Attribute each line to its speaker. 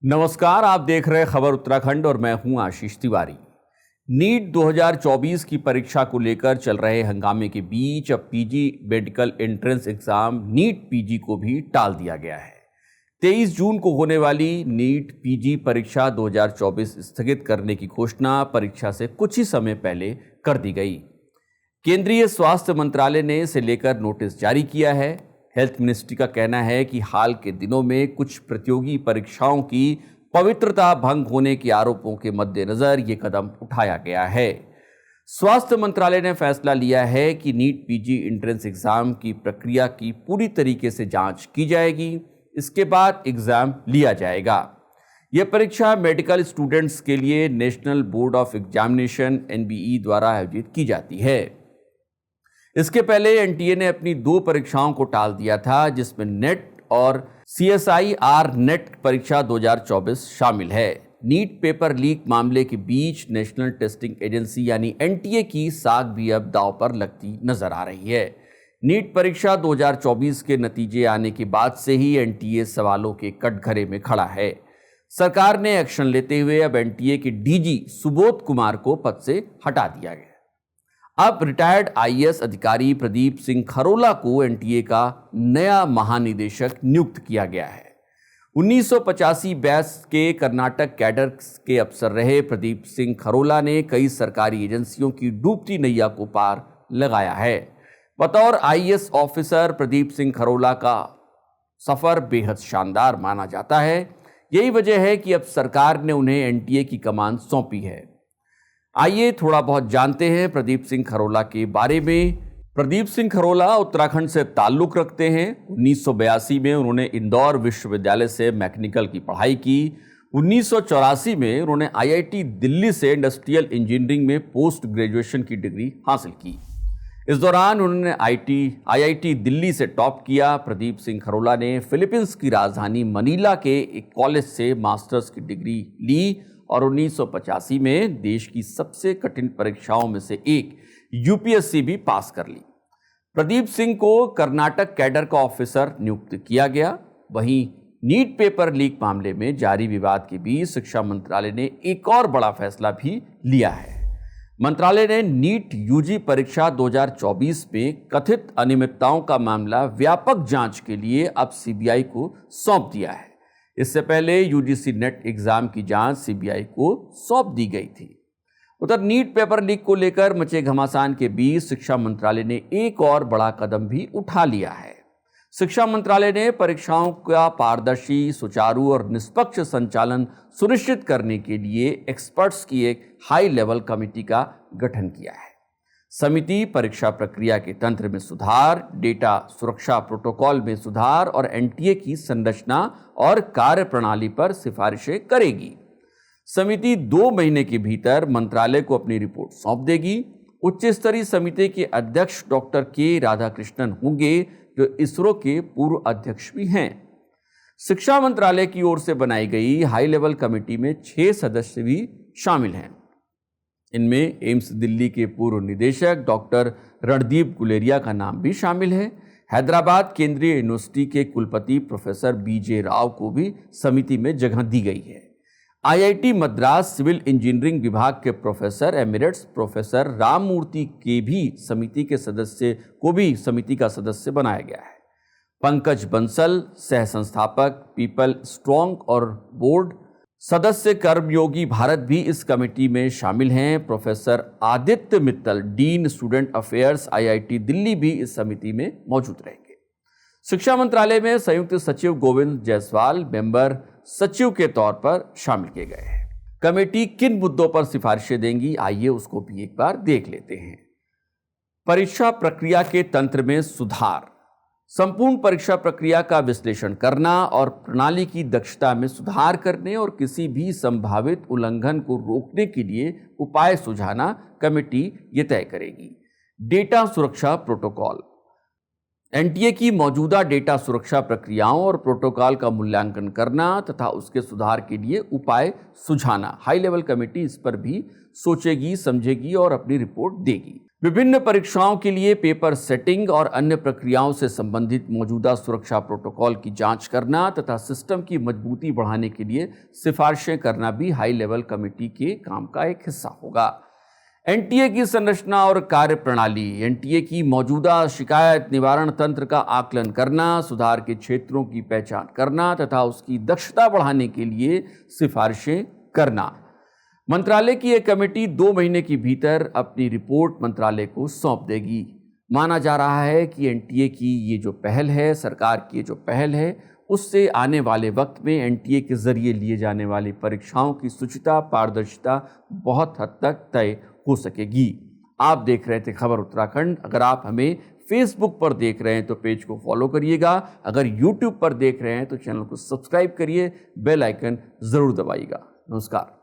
Speaker 1: नमस्कार, आप देख रहे हैं खबर उत्तराखंड और मैं हूं आशीष तिवारी। नीट 2024 की परीक्षा को लेकर चल रहे हंगामे के बीच अब PG medical entrance exam NEET PG को भी टाल दिया गया है। 23 जून को होने वाली नीट पीजी परीक्षा 2024 स्थगित करने की घोषणा परीक्षा से कुछ ही समय पहले कर दी गई। केंद्रीय स्वास्थ्य मंत्रालय ने इसे लेकर नोटिस जारी किया है। हेल्थ मिनिस्ट्री का कहना है कि हाल के दिनों में कुछ प्रतियोगी परीक्षाओं की पवित्रता भंग होने के आरोपों के मद्देनजर ये कदम उठाया गया है। स्वास्थ्य मंत्रालय ने फैसला लिया है कि नीट पीजी एंट्रेंस एग्जाम की प्रक्रिया की पूरी तरीके से जांच की जाएगी। इसके बाद एग्जाम लिया जाएगा। यह परीक्षा मेडिकल स्टूडेंट्स के लिए national board of examination (NBE) द्वारा आयोजित की जाती है। इसके पहले एनटीए ने अपनी 2 परीक्षाओं को टाल दिया था, जिसमें नेट और सीएसआईआर नेट परीक्षा 2024 शामिल है। नीट पेपर लीक मामले के बीच नेशनल टेस्टिंग एजेंसी यानी एनटीए की साख भी अब दांव पर लगती नजर आ रही है। नीट परीक्षा 2024 के नतीजे आने के बाद से ही एनटीए सवालों के कटघरे में खड़ा है। सरकार ने एक्शन लेते हुए अब एनटीए के डीजी सुबोध कुमार को पद से हटा दिया गया। अब रिटायर्ड आईएएस अधिकारी प्रदीप सिंह खरोला को एनटीए का नया महानिदेशक नियुक्त किया गया है। 1985 बैच के कर्नाटक कैडर के अफसर रहे प्रदीप सिंह खरोला ने कई सरकारी एजेंसियों की डूबती नैया को पार लगाया है। बतौर आईएएस ऑफिसर प्रदीप सिंह खरोला का सफर बेहद शानदार माना जाता है। यही वजह है कि अब सरकार ने उन्हें एनटीए की कमान सौंपी है। आइए थोड़ा बहुत जानते हैं प्रदीप सिंह खरोला के बारे में। प्रदीप सिंह खरोला उत्तराखंड से ताल्लुक रखते हैं। 1982 में उन्होंने इंदौर विश्वविद्यालय से मैकेनिकल की पढ़ाई की। 1984 में उन्होंने आईआईटी दिल्ली से इंडस्ट्रियल इंजीनियरिंग में पोस्ट ग्रेजुएशन की डिग्री हासिल की। इस दौरान उन्होंने आईआईटी दिल्ली से टॉप किया। प्रदीप सिंह खरोला ने फिलीपींस की राजधानी मनीला के एक कॉलेज से मास्टर्स की डिग्री ली और 1985 में देश की सबसे कठिन परीक्षाओं में से एक यूपीएससी भी पास कर ली। प्रदीप सिंह को कर्नाटक कैडर का ऑफिसर नियुक्त किया गया। वहीं नीट पेपर लीक मामले में जारी विवाद के बीच शिक्षा मंत्रालय ने एक और बड़ा फैसला भी लिया है। मंत्रालय ने नीट यूजी परीक्षा 2024 में कथित अनियमितताओं का मामला व्यापक जांच के लिए अब सीबीआई को सौंप दिया है। इससे पहले यूजीसी नेट एग्जाम की जांच सीबीआई को सौंप दी गई थी। उधर नीट पेपर लीक को लेकर मचे घमासान के बीच शिक्षा मंत्रालय ने एक और बड़ा कदम भी उठा लिया है। शिक्षा मंत्रालय ने परीक्षाओं का पारदर्शी, सुचारू और निष्पक्ष संचालन सुनिश्चित करने के लिए एक्सपर्ट्स की एक हाई लेवल कमेटी का गठन किया है। समिति परीक्षा प्रक्रिया के तंत्र में सुधार, डेटा सुरक्षा प्रोटोकॉल में सुधार और एनटीए की संरचना और कार्यप्रणाली पर सिफारिशें करेगी। समिति 2 महीने के भीतर मंत्रालय को अपनी रिपोर्ट सौंप देगी। उच्च स्तरीय समिति के अध्यक्ष डॉक्टर के राधाकृष्णन होंगे, जो इसरो के पूर्व अध्यक्ष भी हैं। शिक्षा मंत्रालय की ओर से बनाई गई हाई लेवल कमेटी में 6 सदस्य भी शामिल हैं। इनमें एम्स दिल्ली के पूर्व निदेशक डॉक्टर रणदीप गुलेरिया का नाम भी शामिल है। हैदराबाद केंद्रीय यूनिवर्सिटी के कुलपति प्रोफेसर बीजे राव को भी समिति में जगह दी गई है। आईआईटी मद्रास सिविल इंजीनियरिंग विभाग के प्रोफेसर एमिरेट्स प्रोफेसर राममूर्ति के भी समिति का सदस्य बनाया गया है। पंकज बंसल सह संस्थापक पीपल स्ट्रॉन्ग और बोर्ड सदस्य कर्मयोगी भारत भी इस कमेटी में शामिल हैं। Professor Aditya Mittal dean student affairs IIT Delhi भी इस समिति में मौजूद रहेंगे। शिक्षा मंत्रालय में संयुक्त सचिव गोविंद जायसवाल मेंबर सचिव के तौर पर शामिल किए गए हैं। कमेटी किन मुद्दों पर सिफारिशें देंगी, आइए उसको भी एक बार देख लेते हैं। परीक्षा प्रक्रिया के तंत्र में सुधार, संपूर्ण परीक्षा प्रक्रिया का विश्लेषण करना और प्रणाली की दक्षता में सुधार करने और किसी भी संभावित उल्लंघन को रोकने के लिए उपाय सुझाना कमेटी ये तय करेगी। डेटा सुरक्षा प्रोटोकॉल, एनटीए की मौजूदा डेटा सुरक्षा प्रक्रियाओं और प्रोटोकॉल का मूल्यांकन करना तथा उसके सुधार के लिए उपाय सुझाना। हाई लेवल कमेटी इस पर भी सोचेगी, समझेगी और अपनी रिपोर्ट देगी। विभिन्न परीक्षाओं के लिए पेपर सेटिंग और अन्य प्रक्रियाओं से संबंधित मौजूदा सुरक्षा प्रोटोकॉल की जांच करना तथा सिस्टम की मजबूती बढ़ाने के लिए सिफारिशें करना भी हाई लेवल कमेटी के काम का एक हिस्सा होगा। एनटीए की संरचना और कार्य प्रणाली, एनटीए की मौजूदा शिकायत निवारण तंत्र का आकलन करना, सुधार के क्षेत्रों की पहचान करना तथा उसकी दक्षता बढ़ाने के लिए सिफारिशें करना। मंत्रालय की एक कमेटी 2 महीने के भीतर अपनी रिपोर्ट मंत्रालय को सौंप देगी। माना जा रहा है कि एनटीए की ये जो पहल है, सरकार की ये जो पहल है, उससे आने वाले वक्त में एनटीए के जरिए लिए जाने वाली परीक्षाओं की शुचिता, पारदर्शिता बहुत हद तक तय हो सकेगी। आप देख रहे थे खबर उत्तराखंड। अगर आप हमें फेसबुक पर देख रहे हैं तो पेज को फॉलो करिएगा। अगर यूट्यूब पर देख रहे हैं तो चैनल को सब्सक्राइब करिए, बेल आइकन जरूर दबाइएगा। नमस्कार।